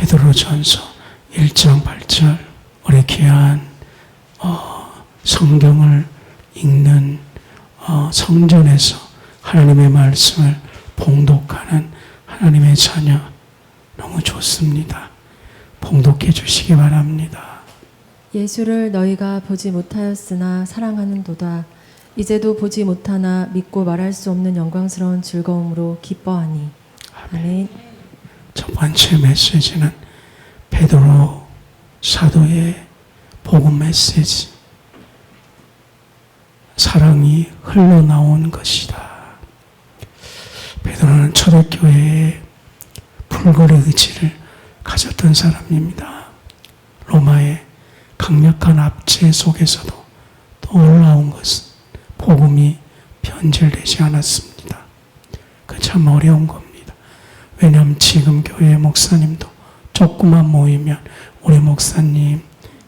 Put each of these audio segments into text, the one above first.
베드로전서 1장 8절 우리 귀한 성경을 읽는 성전에서 하나님의 말씀을 봉독하는 하나님의 자녀 너무 좋습니다. 봉독해 주시기 바랍니다. 예수를 너희가 보지 못하였으나 사랑하는도다. 이제도 보지 못하나 믿고 말할 수 없는 영광스러운 즐거움으로 기뻐하니. 아멘. 첫 번째 메시지는 베드로 사도의 복음 메시지. 사랑이 흘러나온 것이다. 베드로는 초대교회에 불굴의 의지를 가졌던 사람입니다. 로마의 강력한 압제 속에서도 또 올라온 것은 복음이 변질되지 않았습니다. 그 참 어려운 겁니다. 왜냐하면 지금 교회 목사님도 조그만 모이면 우리 목사님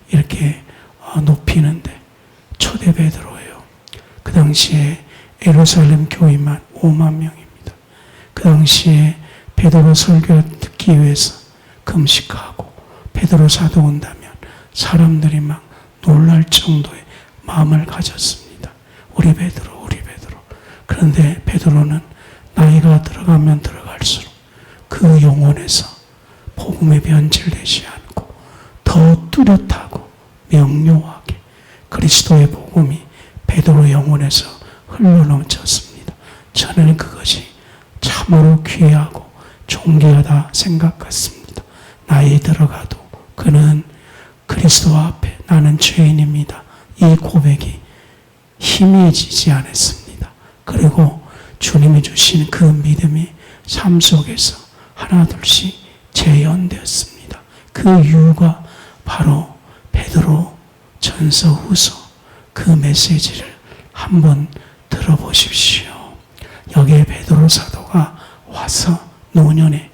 이렇게 높이는데 초대 베드로예요. 그 당시에 예루살렘 교회만 5만 명입니다. 그 당시에 베드로 설교 듣기 위해서 금식하고 베드로 사도 온다면 사람들이 막 놀랄 정도의 마음을 가졌습니다. 우리 베드로. 그런데 베드로는 나이가 들어가면 들어갈수록 그 영혼에서 복음에 변질되지 않고 더 뚜렷하고 명료하게 그리스도의 복음이 베드로 영혼에서 흘러넘쳤습니다. 저는 그것이 참으로 귀하고 존귀하다 생각했습니다. 나이 들어가도 그는 그리스도 앞에 나는 죄인입니다. 이 고백이 희미해지지 않았습니다. 그리고 주님이 주신 그 믿음이 삶 속에서 하나둘씩 재현되었습니다. 그 이유가 바로 베드로 전서 후서 그 메시지를 한번 들어보십시오. 여기에 베드로 사도가 와서 노년에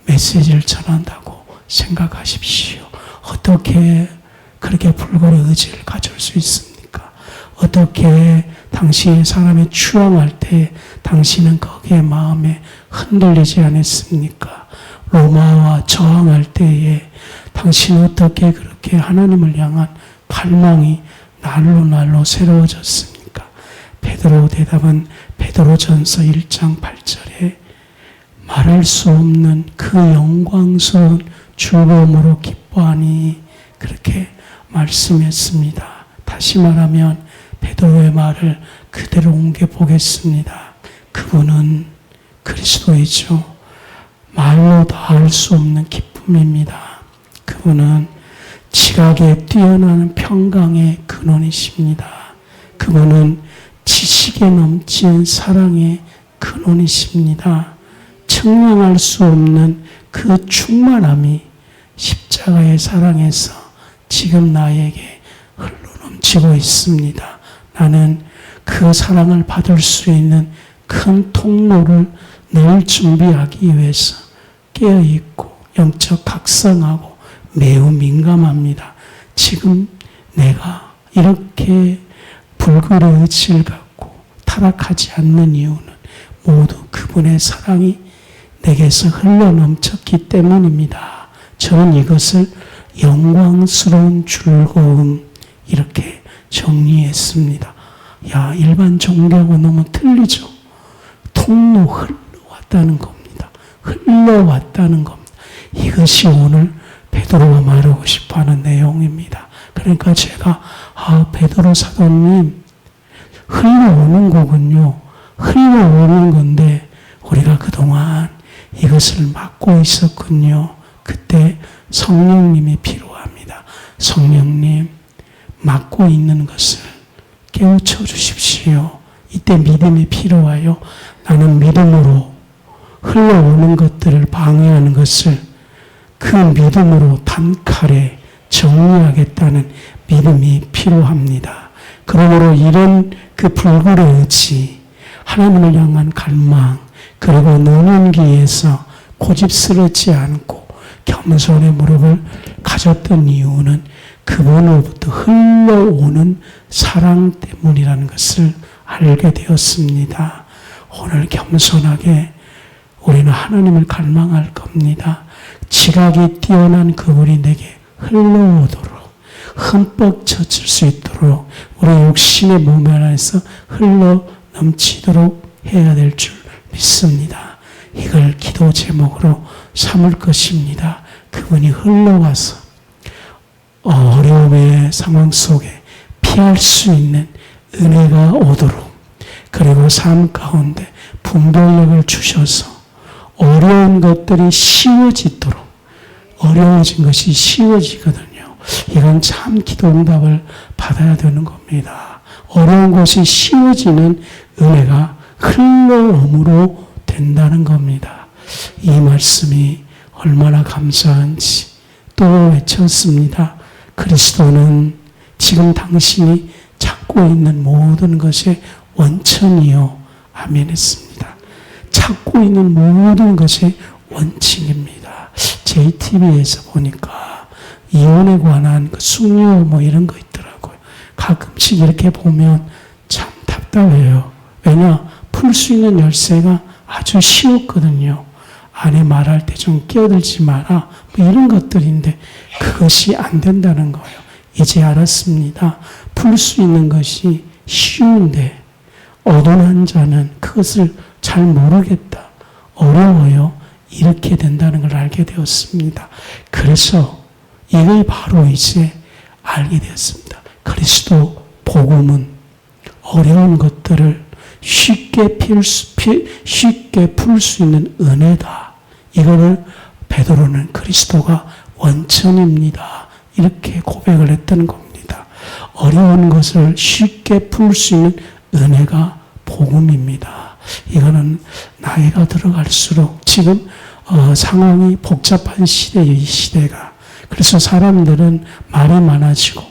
메시지를 전한다고 생각하십시오. 어떻게 그렇게 불굴의 의지를 가질 수 있습니까? 어떻게 당신이 사람이 추앙할 때 당신은 거기에 마음에 흔들리지 않았습니까? 로마와 저항할 때에 당신은 어떻게 그렇게 하나님을 향한 갈망이 날로 새로워졌습니까? 베드로 대답은 베드로전서 1장 8절에 말할 수 없는 그 영광스러운 즐거움으로 기뻐하니 그렇게 말씀했습니다. 다시 말하면 베드로의 말을 그대로 옮겨보겠습니다. 그분은 그리스도이죠. 말로 다할 수 없는 기쁨입니다. 그분은 지각에 뛰어나는 평강의 근원이십니다. 그분은 지식에 넘친 사랑의 근원이십니다. 측량할 수 없는 그 충만함이 십자가의 사랑에서 지금 나에게 흘러넘치고 있습니다. 나는 그 사랑을 받을 수 있는 큰 통로를 늘 준비하기 위해서 깨어있고 영적 각성하고 매우 민감합니다. 지금 내가 이렇게 불굴의 의지를 갖고 타락하지 않는 이유는 모두 그분의 사랑이 내게서 흘러넘쳤기 때문입니다. 저는 이것을 영광스러운 즐거움 이렇게 정리했습니다. 일반 종교하고 너무 틀리죠. 통로 흘러왔다는 겁니다. 흘러왔다는 겁니다. 이것이 오늘 베드로가 말하고 싶어하는 내용입니다. 그러니까 제가 베드로 사도님 흘러오는 거군요. 흘러오는 건데 우리가 그동안 이것을 막고 있었군요. 그때 성령님이 필요합니다. 성령님 막고 있는 것을 깨우쳐 주십시오. 이때 믿음이 필요해요. 나는 믿음으로 흘러오는 것들을 방해하는 것을 그 믿음으로 단칼에 정리하겠다는 믿음이 필요합니다. 그러므로 이런 그 불굴의 의지, 하나님을 향한 갈망, 그리고 노년기에서 고집스럽지 않고 겸손의 무릎을 가졌던 이유는 그분으로부터 흘러오는 사랑 때문이라는 것을 알게 되었습니다. 오늘 겸손하게 우리는 하나님을 갈망할 겁니다. 지각이 뛰어난 그물이 내게 흘러오도록 흠뻑 젖을 수 있도록 우리 육신의 몸 안에서 흘러 넘치도록 해야 될 줄 믿습니다. 이걸 기도 제목으로 삼을 것입니다. 그분이 흘러와서 어려움의 상황 속에 피할 수 있는 은혜가 오도록, 그리고 삶 가운데 분별력을 주셔서 어려운 것들이 쉬워지도록, 어려워진 것이 쉬워지거든요. 이건 참 기도 응답을 받아야 되는 겁니다. 어려운 것이 쉬워지는 은혜가 흘러옴으로 된다는 겁니다. 이 말씀이 얼마나 감사한지 또 외쳤습니다. 그리스도는 지금 당신이 찾고 있는 모든 것의 원천이요. 아멘 했습니다. 찾고 있는 모든 것의 원칙입니다. JTBC에서 보니까 이혼에 관한 그 숙녀 뭐 이런 거 있더라고요. 가끔씩 이렇게 보면 참 답답해요. 왜냐? 풀 수 있는 열쇠가 아주 쉬웠거든요. 아내 말할 때 좀 끼어들지 마라. 뭐 이런 것들인데 그것이 안 된다는 거예요. 이제 알았습니다. 풀 수 있는 것이 쉬운데 어둔한 자는 그것을 잘 모르겠다. 어려워요. 이렇게 된다는 걸 알게 되었습니다. 그래서 이걸 바로 이제 알게 되었습니다. 그리스도 복음은 어려운 것들을 쉽게 풀 수 있는 은혜다. 이거를 베드로는 그리스도가 원천입니다. 이렇게 고백을 했던 겁니다. 어려운 것을 쉽게 풀 수 있는 은혜가 복음입니다. 이거는 나이가 들어갈수록 지금 상황이 복잡한 시대예요. 이 시대가. 그래서 사람들은 말이 많아지고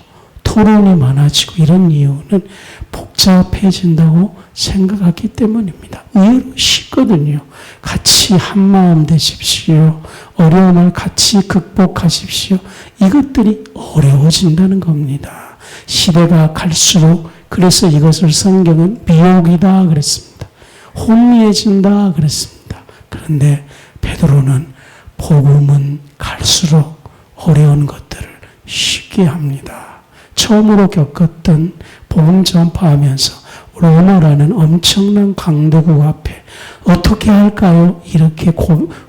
토론이 많아지고 이런 이유는 복잡해진다고 생각하기 때문입니다. 의외로 쉽거든요. 같이 한마음 되십시오. 어려움을 같이 극복하십시오. 이것들이 어려워진다는 겁니다. 시대가 갈수록 그래서 이것을 성경은 미혹이다 그랬습니다. 혼미해진다 그랬습니다. 그런데 베드로는 복음은 갈수록 어려운 것들을 쉽게 합니다. 처음으로 겪었던 복음 전파하면서 로마라는 엄청난 강대국 앞에 어떻게 할까요? 이렇게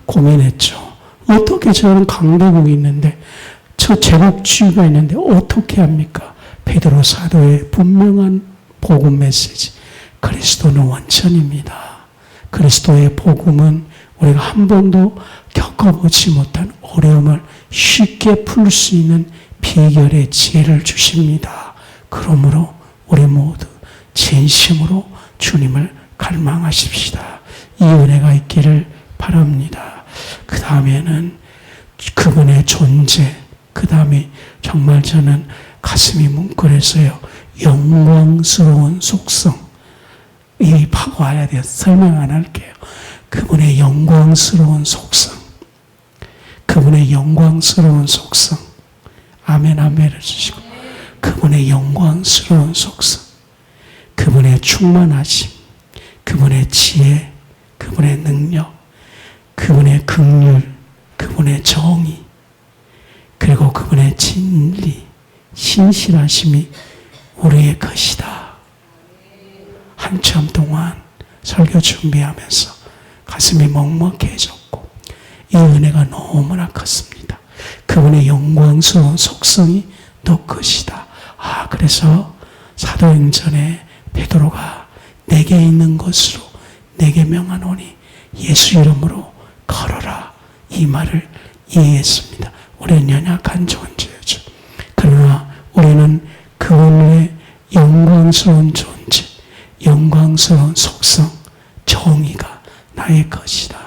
고민했죠. 어떻게 저런 강대국이 있는데 저 제국주의가 있는데 어떻게 합니까? 베드로 사도의 분명한 복음 메시지. 그리스도는 원천입니다. 그리스도의 복음은 우리가 한 번도 겪어보지 못한 어려움을 쉽게 풀 수 있는 비결의 지혜를 주십니다. 그러므로 우리 모두 진심으로 주님을 갈망하십시다. 이 은혜가 있기를 바랍니다. 그 다음에는 그분의 존재, 그 다음에 정말 저는 가슴이 뭉클해서요. 영광스러운 속성. 이 파고 와야 돼요. 설명 안 할게요. 그분의 영광스러운 속성. 그분의 영광스러운 속성. 아멘, 아멘 해주시고. 그분의 영광스러운 속성. 그분의 충만하심. 그분의 지혜. 그분의 능력. 그분의 긍휼. 그분의 정의. 그리고 그분의 진리. 신실하심이 우리의 것이다. 한참 동안 설교 준비하면서 가슴이 먹먹해졌고 이 은혜가 너무나 컸습니다. 그분의 영광스러운 속성이 너 것이다. 그래서 사도행전에 베드로가 내게 있는 것으로 내게 명하노니 예수 이름으로 걸어라. 이 말을 이해했습니다. 우리는 연약한 존재죠. 그러나 우리는 그분의 영광스러운 존재, 영광스러운 속성, 정의가 나의 것이다.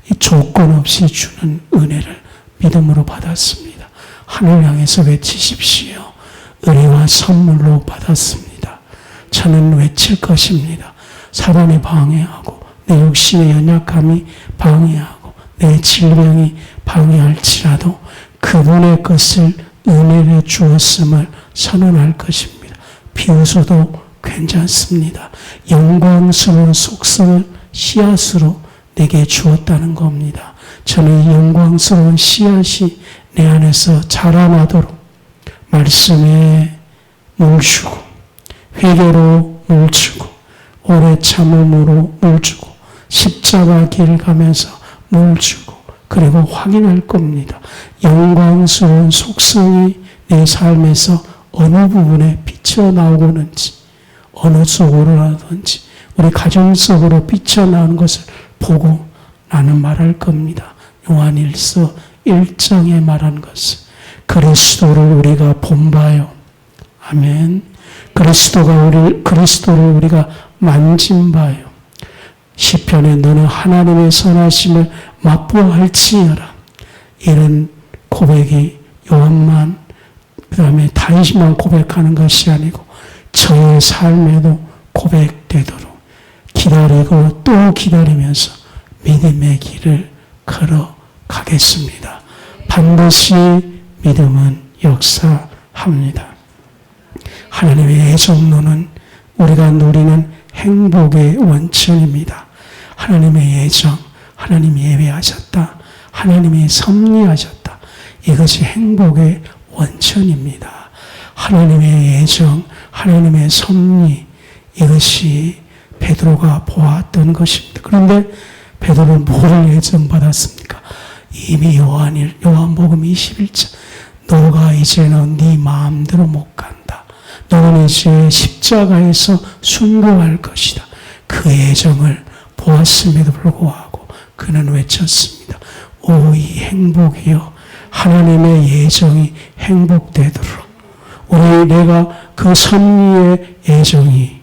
이 조건 없이 주는 은혜를 믿음으로 받았습니다. 하늘 향해서 외치십시오. 은혜와 선물로 받았습니다. 저는 외칠 것입니다. 사단이 방해하고 내 육신의 연약함이 방해하고 내 질병이 방해할지라도 그분의 것을 은혜를 주었음을 선언할 것입니다. 비웃어도 괜찮습니다. 영광스러운 속성을 씨앗으로 내게 주었다는 겁니다. 저는 이 영광스러운 씨앗이 내 안에서 자라나도록 말씀에 물주고 회개로 물주고 오래 참음으로 물주고 십자가 길 가면서 물주고 그리고 확인할 겁니다. 영광스러운 속성이 내 삶에서 어느 부분에 비쳐나오고는지 어느 속으로라든지 우리 가정 속으로 비쳐나오는 것을 보고 나는 말할 겁니다. 요한일서 1장에 말한 것은 그리스도를 우리가 본바요. 아멘. 그리스도를 우리가 만진 바요. 시편에 너는 하나님의 선하심을 맛보할지어라. 이런 고백이 요한만 그 다음에 다윗만 고백하는 것이 아니고 저의 삶에도 고백되도록 기다리고 또 기다리면서 믿음의 길을 걸어가겠습니다. 반드시 믿음은 역사합니다. 하나님의 애정론은 우리가 누리는 행복의 원천입니다. 하나님의 애정, 하나님이 예배하셨다. 하나님이 섭리하셨다. 이것이 행복의 원천입니다. 하나님의 애정, 하나님의 섭리, 이것이 베드로가 보았던 것입니다. 그런데 베드로는 뭐를 애정받았습니까? 이미 요한복음 21장 너가 이제는 네 마음대로 못 간다. 너는 이제 십자가에서 순교할 것이다. 그 애정을 보았음에도 불구하고 그는 외쳤습니다. 오, 이 행복이요. 하나님의 예정이 행복되도록 내가 그 섭리의 애정이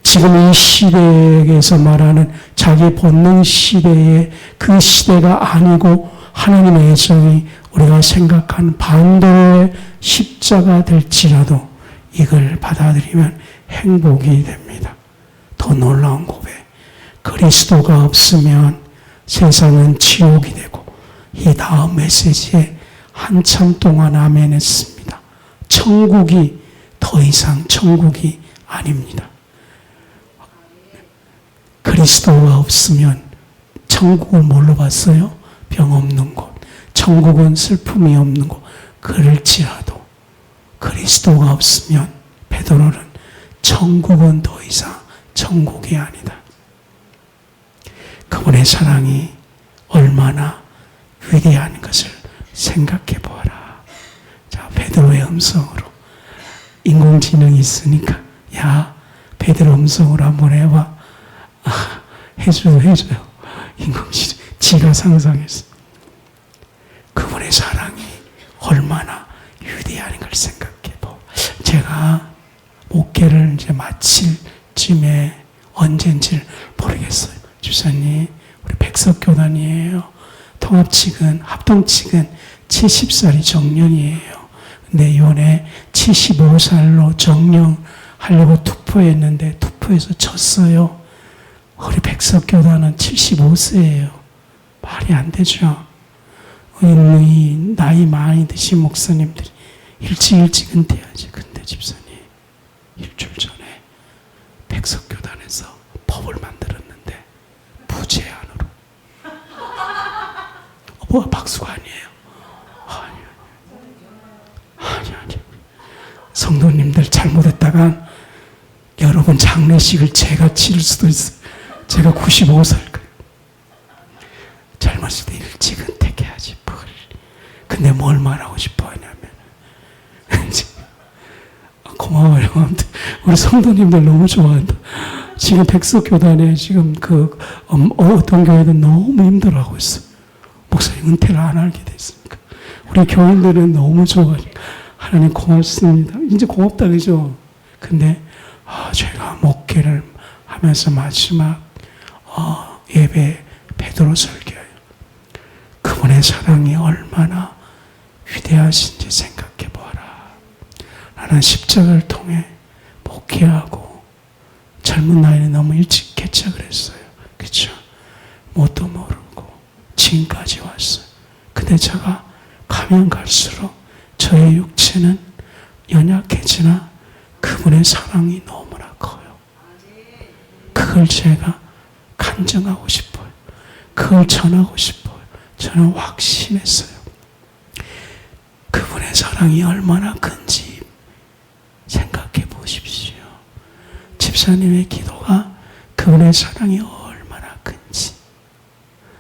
지금 이 시대에서 말하는 자기 본능 시대의 그 시대가 아니고 하나님의 애정이 우리가 생각한 반대의 십자가 될지라도 이걸 받아들이면 행복이 됩니다. 더 놀라운 고백. 그리스도가 없으면 세상은 지옥이 되고 이 다음 메시지에 한참 동안 아멘 했습니다. 천국이 더 이상 천국이 아닙니다. 그리스도가 없으면 천국을 뭘로 봤어요? 병 없는 곳. 천국은 슬픔이 없는 곳. 그럴지라도 그리스도가 없으면 베드로는 천국은 더 이상 천국이 아니다. 그분의 사랑이 얼마나 위대한 것을 생각해 보아라. 자, 베드로의 음성으로 인공지능이 있으니까 야, 베드로 음성으로 한번 해봐. 해줘요. 인공지능 지가 상상했어. 그분의 사랑이 얼마나 위대한 걸 생각해 보. 제가 목회를 이제 마칠 쯤에 언젠지를 모르겠어요. 주사님, 우리 백석교단이에요. 통합측은, 합동측은 70살이 정년이에요. 근데 이번에 75살로 정년하려고 투표했는데 투표에서 졌어요. 우리 백석교단은 75세예요. 말이 안 되죠. 이 나이 많이 드신 목사님들이 일찍 은퇴하지. 근데 집사님, 일주일 전에 백석교단에서 법을 만들었는데 무제한으로. 뭐가 박수가 아니에요. 아니. 성도님들 잘못했다간 여러분 장례식을 제가 치를 수도 있어요. 제가 95살. 젊었을 때 일찍 은퇴해야지. 근데 뭘 말하고 싶어 하냐면 고마워요. 우리 성도님들 너무 좋아한다. 지금 백석교단에 지금 어떤 교회는 너무 힘들어하고 있어. 목사님 은퇴를 안 하게 됐으니까. 우리 교인들은 너무 좋아하니까 하나님 고맙습니다. 이제 고맙다 그죠? 근데 제가 목회를 하면서 마지막 예배 베드로 설교예요. 그분의 사랑이 얼마나 위대하신지 생각해 보아라. 나는 십자가를 통해 목회하고 젊은 나이에 너무 일찍 개척을 했어요. 그렇죠? 뭣도 모르고 지금까지 왔어요. 근데 제가 가면 갈수록 저의 육체는 연약해지나 그분의 사랑이 너무나 커요. 그걸 제가 간증하고 싶어요. 그걸 전하고 싶어요. 저는 확신했어요. 그분의 사랑이 얼마나 큰지 생각해 보십시오. 집사님의 기도가 그분의 사랑이 얼마나 큰지,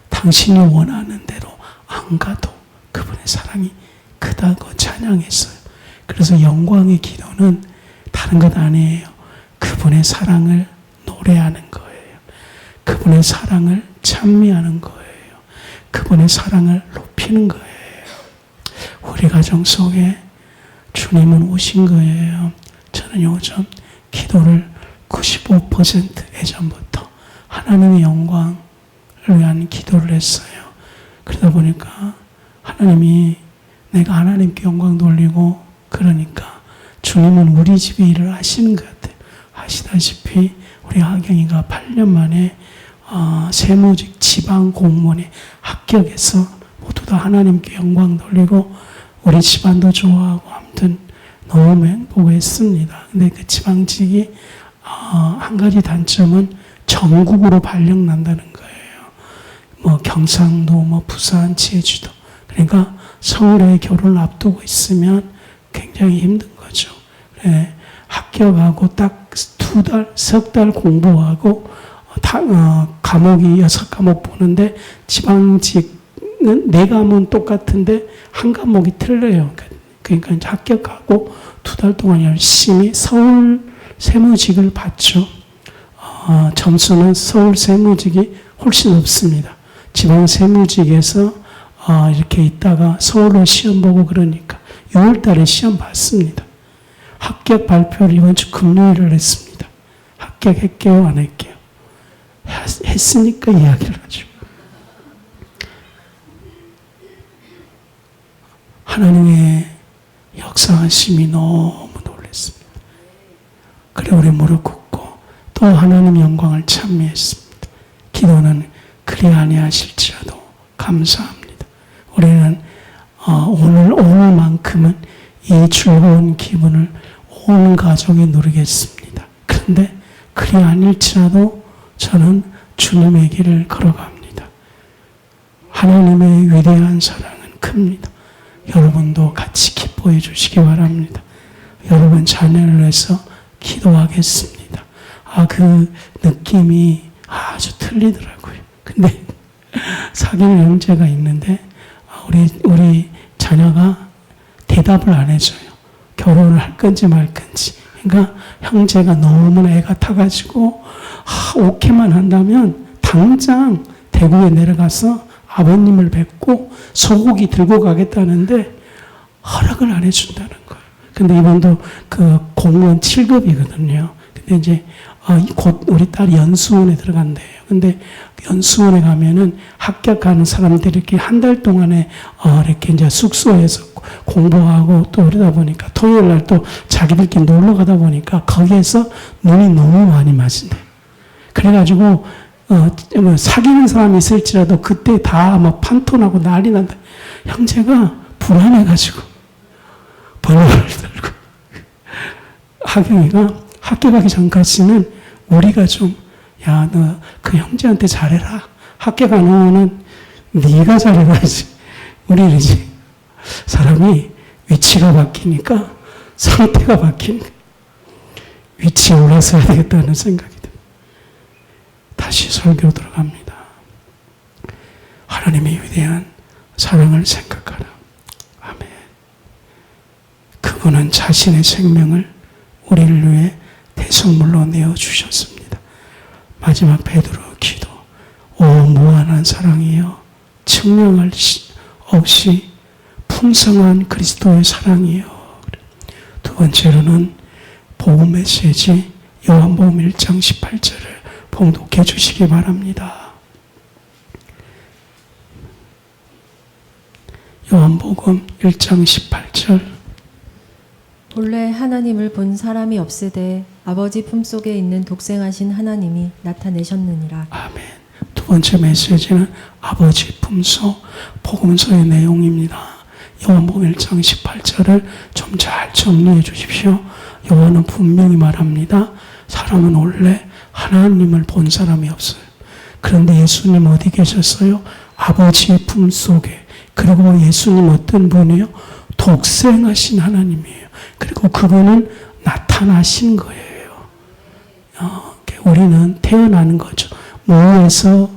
당신이 원하는 대로 안 가도 그분의 사랑이 크다고 찬양했어요. 그래서 영광의 기도는 다른 것 아니에요. 그분의 사랑을 노래하는 거예요. 그분의 사랑을 찬미하는 거예요. 그분의 사랑을 높이는 거예요. 우리 가정 속에 주님은 오신 거예요. 저는 요즘 기도를 95% 예전부터 하나님의 영광을 위한 기도를 했어요. 그러다 보니까 하나님이 내가 하나님께 영광 돌리고 그러니까 주님은 우리 집에 일을 하시는 것 같아요. 아시다시피 우리 하경이가 8년 만에 세무직 지방 공무원에 합격해서 모두 다 하나님께 영광 돌리고 우리 집안도 좋아하고 아무튼 너무 행복했습니다. 근데 그 지방직이 한 가지 단점은 전국으로 발령 난다는 거예요. 뭐 경상도, 뭐 부산, 제주도. 그러니까 서울에 결혼을 앞두고 있으면 굉장히 힘든 거죠. 그래, 합격하고 딱 2달, 석 달 공부하고 과목이 6과목 보는데 지방직은 4과목은 똑같은데 한 과목이 틀려요. 그러니까 이제 합격하고 2달 동안 열심히 서울 세무직을 봤죠. 점수는 서울 세무직이 훨씬 높습니다. 지방 세무직에서 이렇게 있다가 서울로 시험 보고 그러니까 6월 달에 시험 봤습니다. 합격 발표를 이번 주 금요일을 했습니다. 합격했게요, 안 했게요? 했으니까 이야기를 하죠. 하나님의 역사하심이 너무 놀랐습니다. 그래 우리 무릎 꿇고 또 하나님 영광을 찬미했습니다. 기도는 그리 아니하실지라도 감사합니다. 우리는 오늘만큼은 이 즐거운 기분을 온 가족이 누리겠습니다. 그런데 그리 아닐지라도 저는 주님의 길을 걸어갑니다. 하나님의 위대한 사랑은 큽니다. 여러분도 같이 기뻐해 주시기 바랍니다. 여러분 자녀를 위해서 기도하겠습니다. 그 느낌이 아주 틀리더라고요. 근데 사귀는 형제가 있는데 우리 자녀가 대답을 안 해줘요. 결혼을 할 건지 말 건지. 그러니까 형제가 너무나 애가 타가지고 오케이만 한다면 당장 대구에 내려가서 아버님을 뵙고 소고기 들고 가겠다는데 허락을 안 해준다는 거예요. 근데 이번도 그 공무원 7급이거든요. 근데 이제 곧 우리 딸이 연수원에 들어간대요. 근데 연수원에 가면은 합격하는 사람들이 이렇게 한 달 동안에 이렇게 이제 숙소에서 공부하고 또 그러다 보니까 토요일 날 또 자기들끼리 놀러 가다 보니까 거기에서 눈이 너무 많이 맞은대. 그래가지고 사귀는 사람이 있을지라도 그때 다 막 판토나고 난리 난다. 형제가 불안해가지고 번호를 들고 하경이가 학교 가기 전까지는 우리가 좀 야, 너 그 형제한테 잘해라. 학교 가는 네가 잘해야지. 우리는 이제 사람이 위치가 바뀌니까 상태가 바뀌니까 위치에 올라서야 되겠다는 생각이 듭니다. 다시 설교로 들어갑니다. 하나님의 위대한 사랑을 생각하라. 아멘. 그분은 자신의 생명을 우리를 위해 대속물로 내어주셨습니다. 마지막 베드로 기도. 오 무한한 사랑이여 측량할 없이 풍성한 그리스도의 사랑이여. 두 번째로는 복음 메시지 요한복음 1장 18절을 봉독해 주시기 바랍니다. 요한복음 1장 18절. 본래 하나님을 본 사람이 없으되 아버지 품속에 있는 독생하신 하나님이 나타내셨느니라. 아멘. 두 번째 메시지는 아버지 품속 복음서의 내용입니다. 요한복음 1장 18절을 좀 잘 정리해 주십시오. 요한은 분명히 말합니다. 사람은 원래 하나님을 본 사람이 없어요. 그런데 예수님 어디 계셨어요? 아버지의 품속에. 그리고 예수님 어떤 분이에요? 독생하신 하나님이에요. 그리고 그분은 나타나신 거예요. 우리는 태어나는 거죠. 무에서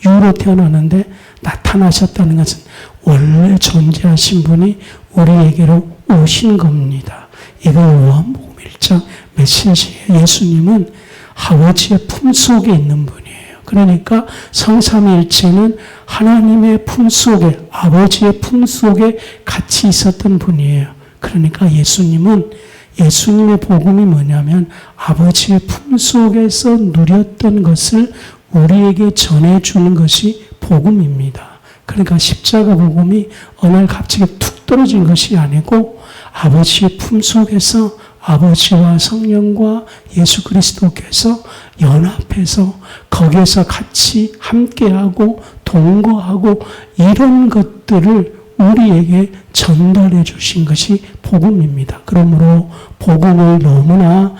유로 태어나는데 나타나셨다는 것은 원래 존재하신 분이 우리에게로 오신 겁니다. 이거 요한복음 1장 메시지예요. 예수님은 아버지의 품속에 있는 분이에요. 그러니까 성삼위일체는 하나님의 품속에, 아버지의 품속에 같이 있었던 분이에요. 그러니까 예수님의 복음이 뭐냐면 아버지의 품속에서 누렸던 것을 우리에게 전해주는 것이 복음입니다. 그러니까 십자가 복음이 어느 날 갑자기 툭 떨어진 것이 아니고 아버지의 품속에서 아버지와 성령과 예수 그리스도께서 연합해서 거기에서 같이 함께하고 동거하고 이런 것들을 우리에게 전달해 주신 것이 복음입니다. 그러므로 복음을 너무나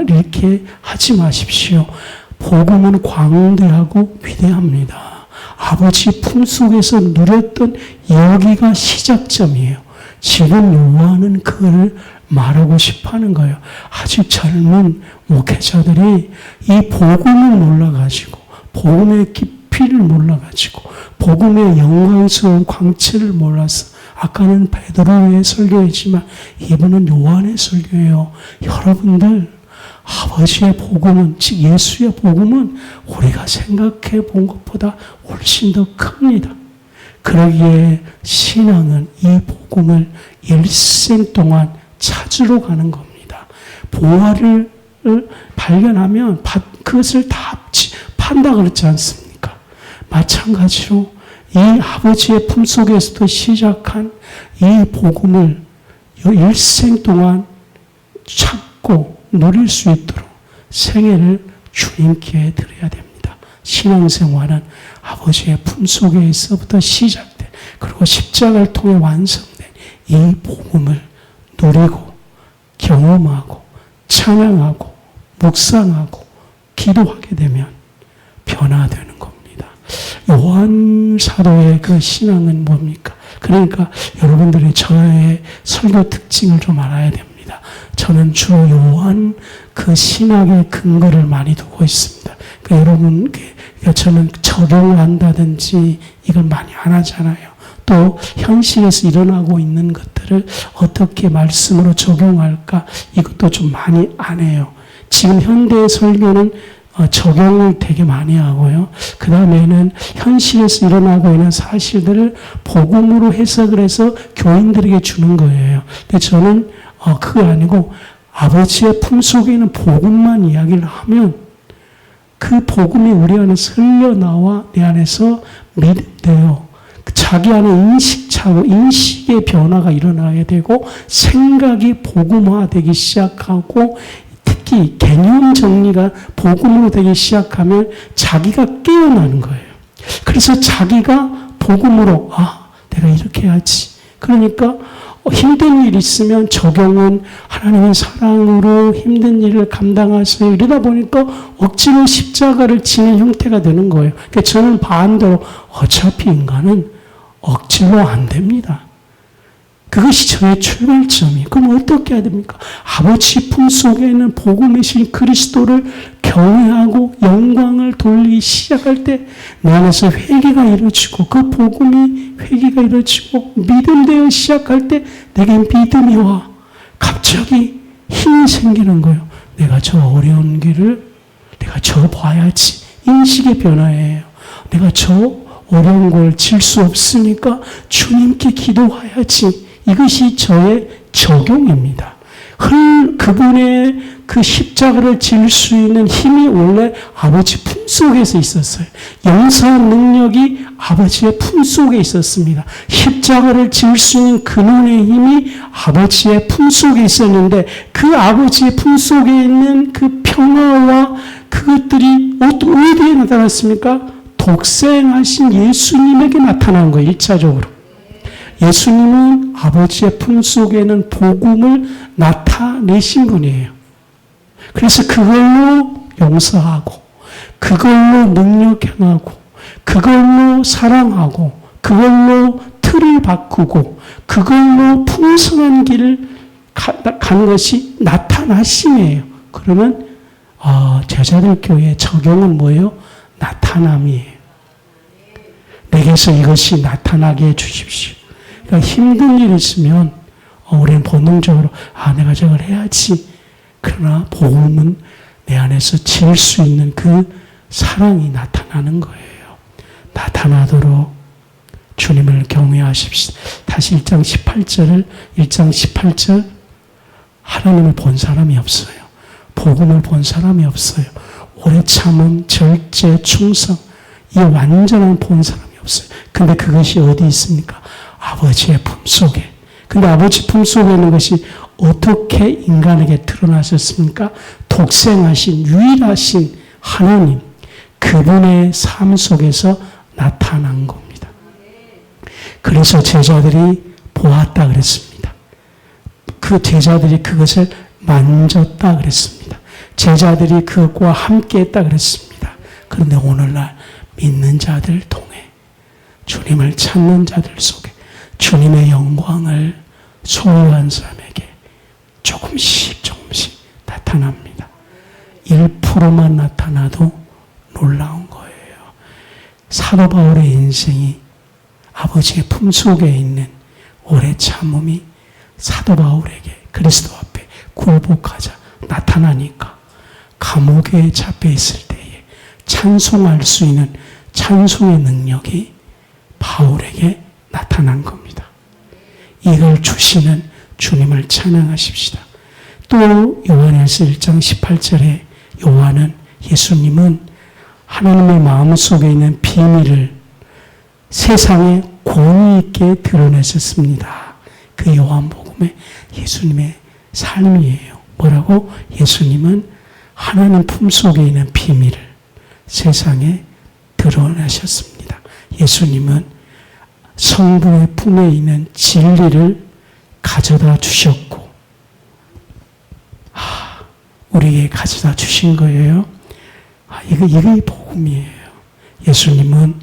이렇게 하지 마십시오. 복음은 광대하고 위대합니다. 아버지 품속에서 누렸던 여기가 시작점이에요. 지금 요한은 그걸 말하고 싶어 하는 거예요. 아직 젊은 목회자들이 이 복음을 몰라가지고, 복음의 깊이를 몰라가지고, 복음의 영광스러운 광채를 몰라서, 아까는 베드로의 설교이지만 이번은 요한의 설교예요. 여러분들, 아버지의 복음은, 즉 예수의 복음은 우리가 생각해 본 것보다 훨씬 더 큽니다. 그러기에 신앙은 이 복음을 일생 동안 찾으러 가는 겁니다. 보화를 발견하면 그것을 다 판다 그랬지 않습니까? 마찬가지로 이 아버지의 품속에서도 시작한 이 복음을 일생 동안 찾고 누릴 수 있도록 생애를 주님께 드려야 됩니다. 신앙생활은 아버지의 품속에서부터 시작된, 그리고 십자가를 통해 완성된 이 복음을 누리고 경험하고 찬양하고 묵상하고 기도하게 되면 변화되는 겁니다. 요한 사도의 그 신앙은 뭡니까? 그러니까 여러분들이 저의 설교 특징을 좀 알아야 됩니다. 저는 주로 요한 그 신학의 근거를 많이 두고 있습니다. 그러니까 여러분, 저는 적용을 한다든지 이걸 많이 안 하잖아요. 또 현실에서 일어나고 있는 것들을 어떻게 말씀으로 적용할까, 이것도 좀 많이 안 해요. 지금 현대의 설교는 적용을 되게 많이 하고요. 그 다음에는 현실에서 일어나고 있는 사실들을 복음으로 해석을 해서 교인들에게 주는 거예요. 근데 저는 그거 아니고 아버지의 품속에 있는 복음만 이야기를 하면 그 복음이 우리 안에서 흘러나와 내 안에서 믿음돼요. 자기 안에 인식의 변화가 일어나야 되고 생각이 복음화되기 시작하고 특히 개념 정리가 복음으로 되기 시작하면 자기가 깨어나는 거예요. 그래서 자기가 복음으로 내가 이렇게 해야지. 그러니까 힘든 일 있으면 적용은 하나님의 사랑으로 힘든 일을 감당하세요. 이러다 보니까 억지로 십자가를 지는 형태가 되는 거예요. 그러니까 저는 반대로 어차피 인간은 억지로 안 됩니다. 그것이 저의 출발점이에요. 그럼 어떻게 해야 됩니까? 아버지 품속에 있는 복음이신 그리스도를 경외하고 영광을 돌리기 시작할 때 내 안에서 회개가 이루어지고 그 복음이 회개가 이루어지고 믿음되어 시작할 때 내게 믿음이 와. 갑자기 힘이 생기는 거예요. 내가 저 어려운 길을 내가 져봐야지. 인식의 변화예요. 내가 저 어려운 걸 질 수 없으니까 주님께 기도해야지. 이것이 저의 적용입니다. 그분의 그 십자가를 질 수 있는 힘이 원래 아버지 품속에서 있었어요. 용서 능력이 아버지의 품속에 있었습니다. 십자가를 질 수 있는 근원의 힘이 아버지의 품속에 있었는데 그 아버지의 품속에 있는 그 평화와 그것들이 어디에 나타났습니까? 독생하신 예수님에게 나타난 거예요. 1차적으로. 예수님은 아버지의 품속에는 복음을 나타내신 분이에요. 그래서 그걸로 용서하고 그걸로 능력 행하고 그걸로 사랑하고 그걸로 틀을 바꾸고 그걸로 풍성한 길을 가는 것이 나타나심이에요. 그러면 제자들 교회의 적용은 뭐예요? 나타남이에요. 내게서 이것이 나타나게 해주십시오. 그러니까 힘든 일이 있으면 우리는 본능적으로 내가 저걸 해야지. 그러나 복음은 내 안에서 지을 수 있는 그 사랑이 나타나는 거예요. 나타나도록 주님을 경외하십시오. 다시 1장 18절 하나님을 본 사람이 없어요. 복음을 본 사람이 없어요. 오래 참음, 절제, 충성 이 완전한 본 사람이 없어요. 근데 그것이 어디 있습니까? 아버지의 품속에. 근데 아버지 품속에 있는 것이 어떻게 인간에게 드러나셨습니까? 독생하신 유일하신 하나님 그분의 삶 속에서 나타난 겁니다. 그래서 제자들이 보았다 그랬습니다. 그 제자들이 그것을 만졌다 그랬습니다. 제자들이 그것과 함께 했다 그랬습니다. 그런데 오늘날 믿는 자들 통해 주님을 찾는 자들 속에 주님의 영광을 소유한 사람에게 조금씩 나타납니다. 1%만 나타나도 놀라운 거예요. 사도 바울의 인생이 아버지의 품속에 있는 오래 참음이 사도 바울에게 그리스도 앞에 굴복하자 나타나니까 감옥에 잡혀 있을 때에 찬송할 수 있는 찬송의 능력이 바울에게 나타난 겁니다. 이걸 주시는 주님을 찬양하십시다. 또 요한일서 1장 18절에 요한은 예수님은 하나님의 마음속에 있는 비밀을 세상에 권위 있게 드러내셨습니다. 그 요한복음에 예수님의 삶이에요. 뭐라고? 예수님은 하나님 품속에 있는 비밀을 세상에 드러내셨습니다. 예수님은 성부의 품에 있는 진리를 가져다 주셨고 우리에게 가져다 주신 거예요. 이게 복음이에요. 예수님은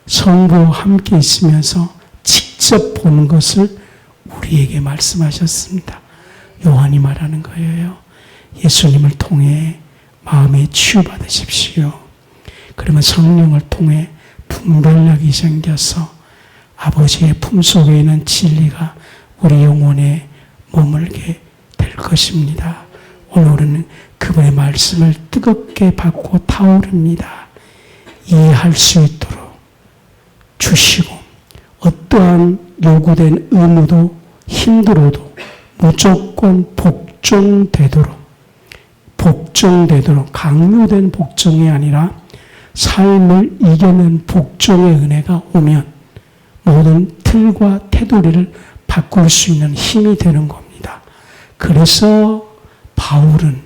성부와 함께 있으면서 직접 보는 것을 우리에게 말씀하셨습니다. 요한이 말하는 거예요. 예수님을 통해 마음에 치유받으십시오. 그러면 성령을 통해 분별력이 생겨서 아버지의 품속에 있는 진리가 우리 영혼에 머물게 될 것입니다. 오늘 우리는 그분의 말씀을 뜨겁게 받고 타오릅니다. 이해할 수 있도록 주시고 어떠한 요구된 의무도 힘들어도 무조건 복종되도록 강요된 복종이 아니라 삶을 이겨낸 복종의 은혜가 오면 모든 틀과 테두리를 바꿀 수 있는 힘이 되는 겁니다. 그래서 바울은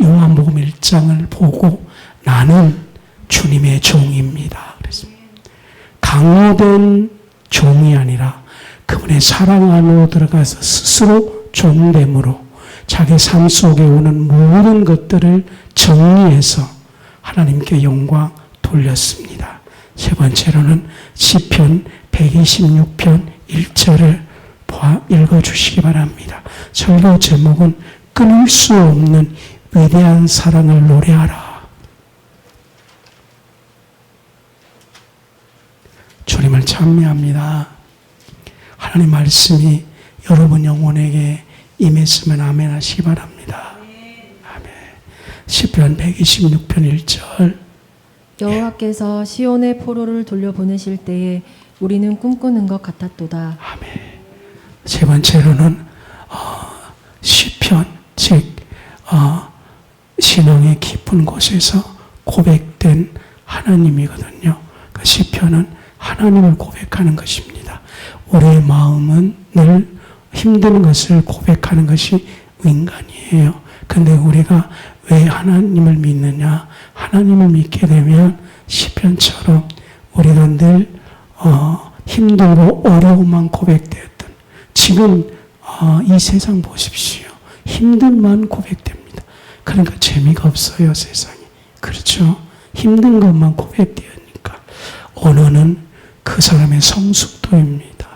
요한복음 1장을 보고 나는 주님의 종입니다. 그랬습니다. 강요된 종이 아니라 그분의 사랑 안으로 들어가서 스스로 종됨으로 자기 삶 속에 오는 모든 것들을 정리해서 하나님께 영광 돌렸습니다. 세 번째로는 시편 126편 1절을 읽어주시기 바랍니다. 설교 제목은 끊을 수 없는 위대한 사랑을 노래하라. 주님을 찬미합니다. 하나님 말씀이 여러분 영혼에게 임했으면 아멘 하시기 바랍니다. 아멘. 시편 126편 1절 여호와께서 시온의 포로를 돌려보내실 때에 우리는 꿈꾸는 것 같았도다. 아멘. 세 번째로는 시편, 즉 신앙의 깊은 곳에서 고백된 하나님이거든요. 그 시편은 하나님을 고백하는 것입니다. 우리의 마음은 늘 힘든 것을 고백하는 것이 인간이에요. 근데 우리가 왜 하나님을 믿느냐? 하나님을 믿게 되면 시편처럼 우리가 늘 힘들고 어려움만 고백되었던 지금 이 세상 보십시오. 힘듦만 고백됩니다. 그러니까 재미가 없어요, 세상이. 그렇죠? 힘든 것만 고백되니까. 언어는 그 사람의 성숙도입니다.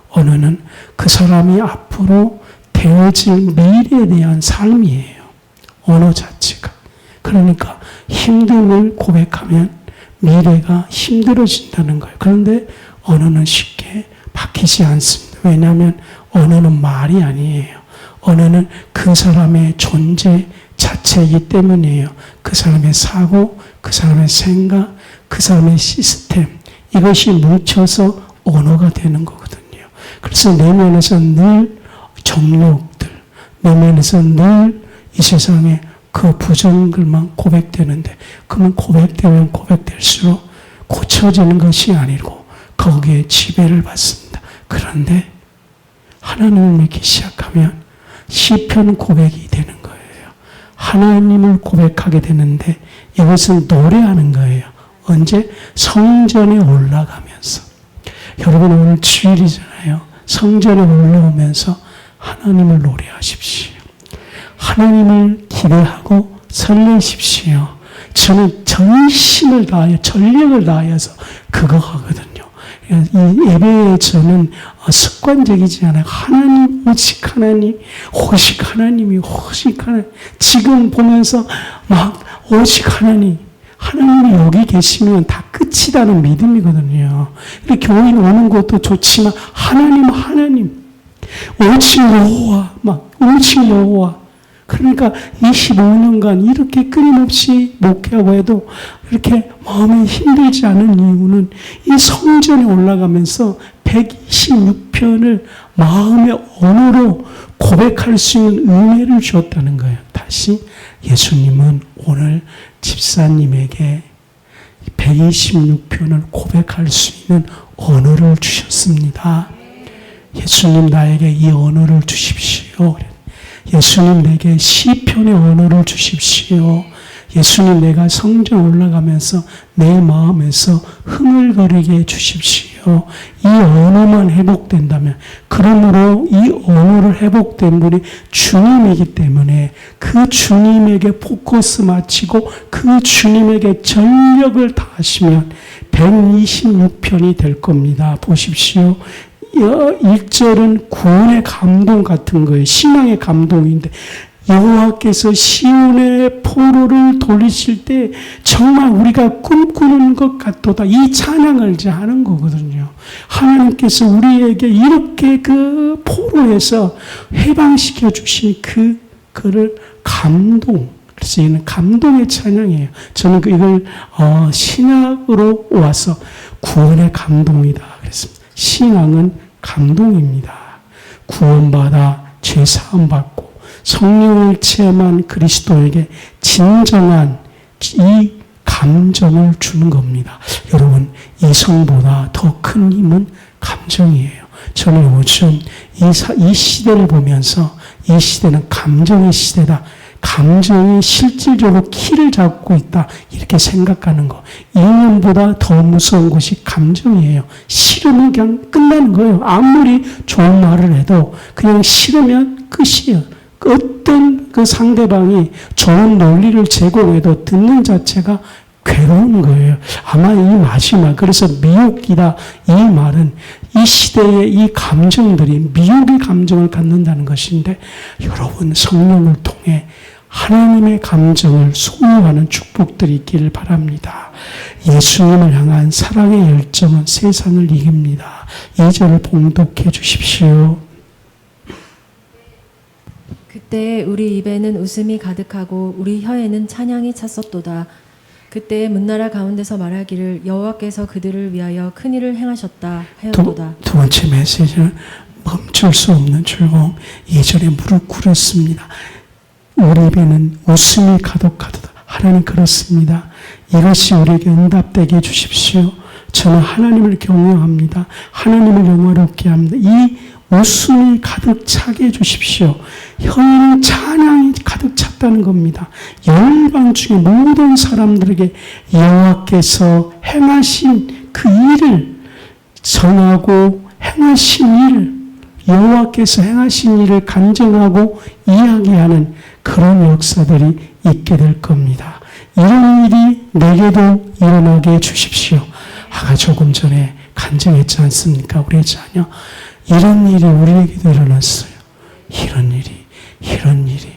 언어는 그 사람이 앞으로 되어질 미래에 대한 삶이에요. 언어 자체가. 그러니까 힘듦을 고백하면 미래가 힘들어진다는 거예요. 그런데 언어는 쉽게 바뀌지 않습니다. 왜냐하면 언어는 말이 아니에요. 언어는 그 사람의 존재 자체이기 때문이에요. 그 사람의 사고, 그 사람의 생각, 그 사람의 시스템, 이것이 뭉쳐서 언어가 되는 거거든요. 그래서 내면에서 늘 정욕들, 내면에서 늘 이 세상에 그 부정들만 고백되는데, 그러면 고백되면 고백될수록 고쳐지는 것이 아니고 거기에 지배를 받습니다. 그런데 하나님을 믿기 시작하면 시편 고백이 되는 거예요. 하나님을 고백하게 되는데 이것은 노래하는 거예요. 언제? 성전에 올라가면서. 여러분 오늘 주일이잖아요. 성전에 올라오면서 하나님을 노래하십시오. 하나님을 기대하고 설레십시오. 저는 전심을 다하여 전력을 다하여서 그거 하거든요. 이 예배에 저는 습관적이지 않아요. 하나님, 오직 하나님, 오직 하나님이, 오직 하나님. 지금 보면서 막 오직 하나님, 하나님이 여기 계시면 다 끝이라는 믿음이거든요. 이렇게 교회 오는 것도 좋지만 하나님, 오직 여호와, 막 오직 여호와. 그러니까 25년간 이렇게 끊임없이 목회하고 해도 이렇게 마음이 힘들지 않은 이유는 이 성전에 올라가면서 126편을 마음의 언어로 고백할 수 있는 은혜를 주었다는 거예요. 다시 예수님은 오늘 집사님에게 126편을 고백할 수 있는 언어를 주셨습니다. 예수님 나에게 이 언어를 주십시오. 예수님 내게 시편의 언어를 주십시오. 예수님 내가 성전 올라가면서 내 마음에서 흥을거리게 해주십시오. 이 언어만 회복된다면, 그러므로 이 언어를 회복된 분이 주님이기 때문에 그 주님에게 포커스 맞추고 그 주님에게 전력을 다하시면 126편이 될 겁니다. 보십시오. 1절은 구원의 감동 같은 거예요. 신앙의 감동인데 여호와께서 시온의 포로를 돌리실 때 정말 우리가 꿈꾸는 것 같도다. 이 찬양을 이제 하는 거거든요. 하나님께서 우리에게 이렇게 그 포로에서 해방시켜 주신 그를 감동. 그래서 이는 감동의 찬양이에요. 저는 이걸 신약으로 와서 구원의 감동이다 그랬습니다. 신앙은 감동입니다. 구원받아 죄사함 받고 성령을 체험한 그리스도에게 진정한 이 감정을 주는 겁니다. 여러분, 이성보다 더 큰 힘은 감정이에요. 저는 요즘 이 시대를 보면서 이 시대는 감정의 시대다. 감정이 실질적으로 키를 잡고 있다. 이렇게 생각하는 거. 이념보다 더 무서운 것이 감정이에요. 싫으면 그냥 끝나는 거예요. 아무리 좋은 말을 해도 그냥 싫으면 끝이에요. 어떤 그 상대방이 좋은 논리를 제공해도 듣는 자체가 괴로운 거예요. 아마 이 마지막, 그래서 미혹이다. 이 말은 이 시대의 이 감정들이 미혹의 감정을 갖는다는 것인데, 여러분 성령을 통해 하나님의 감정을 소유하는 축복들이 있기를 바랍니다. 예수님을 향한 사랑의 열정은 세상을 이깁니다. 2절을 봉독해 주십시오. 그때 우리 입에는 웃음이 가득하고 우리 혀에는 찬양이 찼었도다. 그때 문나라 가운데서 말하기를 여호와께서 그들을 위하여 큰 일을 행하셨다 하였도다. 두 번째 메시지는 멈출 수 없는 즐거움. 2절에 무릎 꿇었습니다. 우리 입에는 웃음이 가득하도다. 하나님 그렇습니다. 이것이 우리에게 응답되게 해주십시오. 저는 하나님을 경외합니다. 하나님을 영화롭게 합니다. 이 웃음이 가득 차게 해주십시오. 혀에는 찬양이 가득 찼다는 겁니다. 열방 중에 모든 사람들에게 여호와께서 행하신 그 일을 전하고 행하신 일, 여호와께서 행하신 일을 간증하고 이야기하는 그런 역사들이 있게 될 겁니다. 이런 일이 내게도 일어나게 해주십시오. 아까 조금 전에 간증했지 않습니까? 우리의 자녀. 이런 일이 우리에게도 일어났어요. 이런 일이.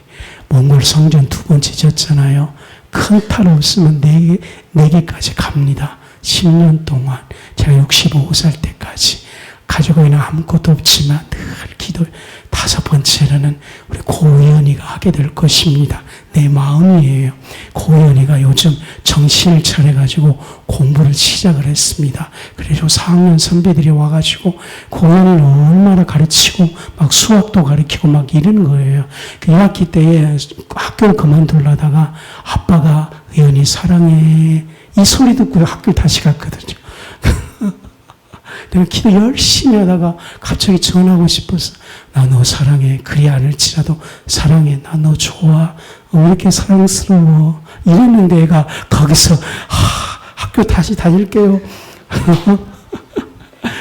몽골 성전 2번 지졌잖아요. 큰 탈 없으면 4개까지 갑니다. 10년 동안. 제가 65살 때까지. 가족에는 아무것도 없지만 늘 기도. 5번째로는 우리 고은이가 하게 될 것입니다. 내 마음이에요. 고은이가 요즘 정신을 차려가지고 공부를 시작을 했습니다. 그래서 4학년 선배들이 와가지고 고은이를 얼마나 가르치고 막 수학도 가르치고 막 이러는 거예요. 그 1학기 때에 학교를 그만두려다가 아빠가 의연이 사랑해 이 소리 듣고 학교를 다시 갔거든요. 내가 기도 열심히 하다가 갑자기 전하고 싶어서 나 너 사랑해. 그리 않을지라도 사랑해. 나 너 좋아. 왜 이렇게 사랑스러워. 이랬는데 애가 거기서 학교 다시 다닐게요.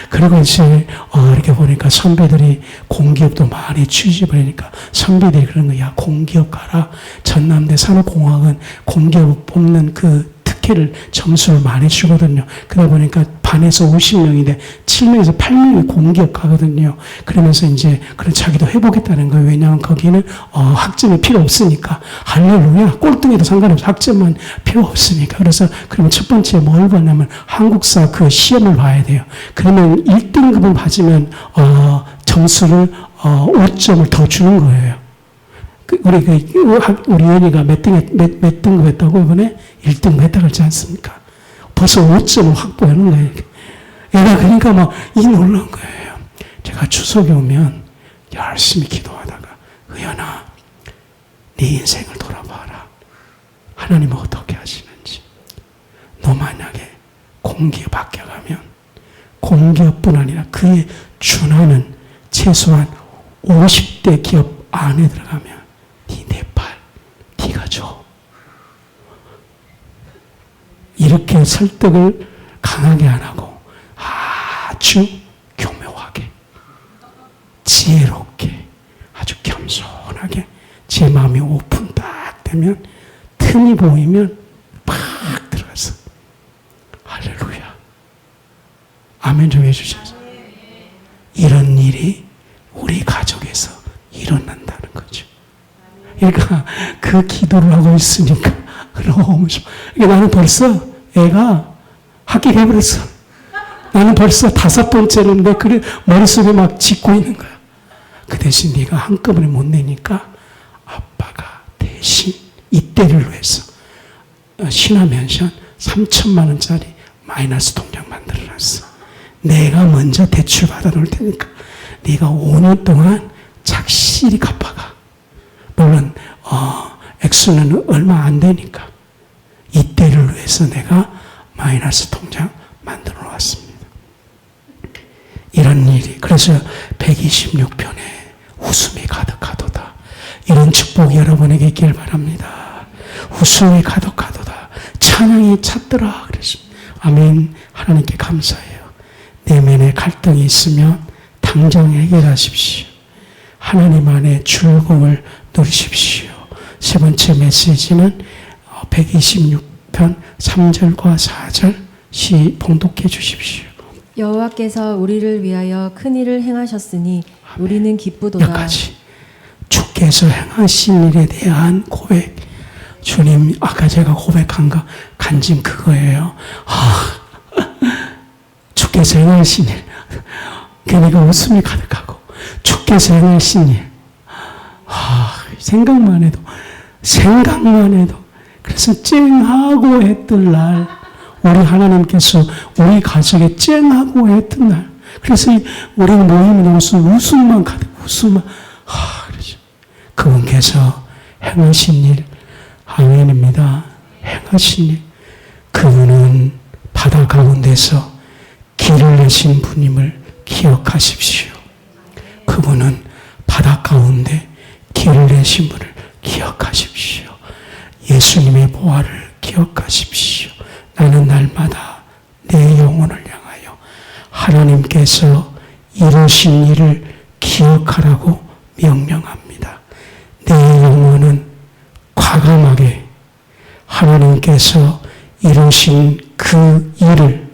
그리고 이제 이렇게 보니까 선배들이 공기업도 많이 취직을 하니까 선배들이 그런 거야. 공기업 가라. 전남대 산업공학은 공기업 뽑는 그 특혜를 점수를 많이 주거든요. 그러다 보니까 반에서 50명인데 7명에서 8명이 공기업 가거든요. 그러면서 이제 그런 자기도 해보겠다는 거예요. 왜냐하면 거기는 학점이 필요 없으니까. 할렐루야. 꼴등에도 상관없어. 학점만 필요 없으니까. 그래서 그러면 첫 번째 뭘 보냐면 한국사 그 시험을 봐야 돼요. 그러면 1등급을 받으면 점수를 5점을 더 주는 거예요. 우리 연이가 몇 등급 했다고 이번에 1등급 했다고 그러지 않습니까? 벌써 5점을 확보하는 거예요. 얘가 그러니까 막 놀란 거예요. 제가 추석에 오면 열심히 기도하다가 의연아 네 인생을 돌아봐라. 하나님은 어떻게 하시는지. 너 만약에 공기업 합격하면 공기업뿐 아니라 그에 준하는 최소한 50대 기업 안에 들어가면 네 팔, 네가 줘. 이렇게 설득을 강하게 안 하고 아주 교묘하게, 지혜롭게, 아주 겸손하게 제 마음이 오픈 딱 되면 틈이 보이면 팍 들어가서 할렐루야. 아멘 좀 해주셔서. 이런 일이 우리 가족에서 일어난다는 거죠. 그러니까 그 기도를 하고 있으니까 너무 좋아. 그러니까 나는 벌써 애가 합격해버렸어. 나는 벌써 5번째는 내 그래 머릿속에 막 짓고 있는 거야. 그 대신 네가 한꺼번에 못 내니까 아빠가 대신 이때를 위해서 신화면션 3천만 원짜리 마이너스 통장 만들어놨어. 내가 먼저 대출 받아 놓을 테니까 네가 5년 동안 착실히 갚아가. 물론 액수는 얼마 안 되니까 이때를 위해서 내가 마이너스 통장 만들어 놨습니다. 이런 일이 그래서 126편에 웃음이 가득하도다. 이런 축복이 여러분에게 있길 바랍니다. 웃음이 가득하도다. 찬양이 찼더라 그랬습니다. 아멘. 하나님께 감사해요. 내면에 갈등이 있으면 당장 해결하십시오. 하나님 안에 즐거움을 누리십시오. 세 번째 메시지는 126편 3절과 4절 봉독해 주십시오. 여호와께서 우리를 위하여 큰 일을 행하셨으니 우리는 기쁘도다. 여기까지. 주께서 행하신 일에 대한 고백. 주님 아까 제가 고백한 거 간증 그거예요. 주께서 행하신 일. 그러니까 웃음이 가득하고 주께서 행하신 일. 생각만 해도 그래서 쨍하고 했던 날 우리 하나님께서 우리 가정에 쨍하고 했던 날 그래서 우리 모임에 웃음만 가득 웃음만 그러죠. 그분께서 행하신 일 아멘입니다. 행하신 일 그분은 바다 가운데서 길을 내신 분임을 기억하십시오. 그분은 바다 가운데 길을 내신 분을 기억하십시오. 예수님의 보화를 기억하십시오. 나는 날마다 내 영혼을 향하여 하나님께서 이루신 일을 기억하라고 명령합니다. 내 영혼은 과감하게 하나님께서 이루신 그 일을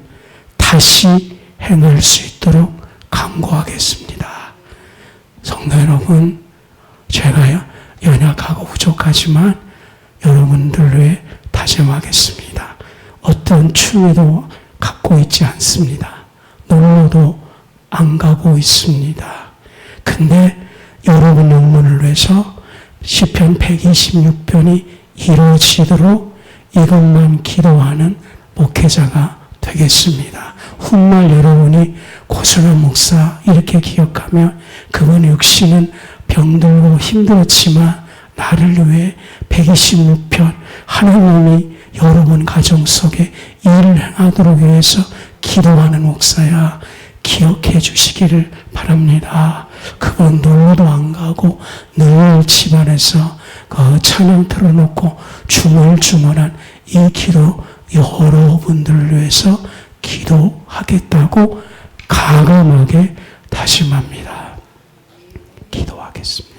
다시 행할 수 있도록 간구하겠습니다. 성도 여러분, 제가 연약하고 부족하지만 여러분들 위해 다짐하겠습니다. 어떤 취미도 갖고 있지 않습니다. 놀러도 안 가고 있습니다. 근데 여러분 영혼을 위해서 시편 126편이 이루어지도록 이것만 기도하는 목회자가 되겠습니다. 훗날 여러분이 고순환 목사 이렇게 기억하면 그분 역시는 병들고 힘들었지만 나를 위해 126편 하나님이 여러분 가정 속에 일을 행하도록 위해서 기도하는 목사야 기억해 주시기를 바랍니다. 그건 놀러도 안 가고 늘 집안에서 그 찬양 틀어놓고 주물주물한 이 기도 여러분들을 위해서 기도하겠다고 가감하게 다짐합니다. 기도하겠습니다.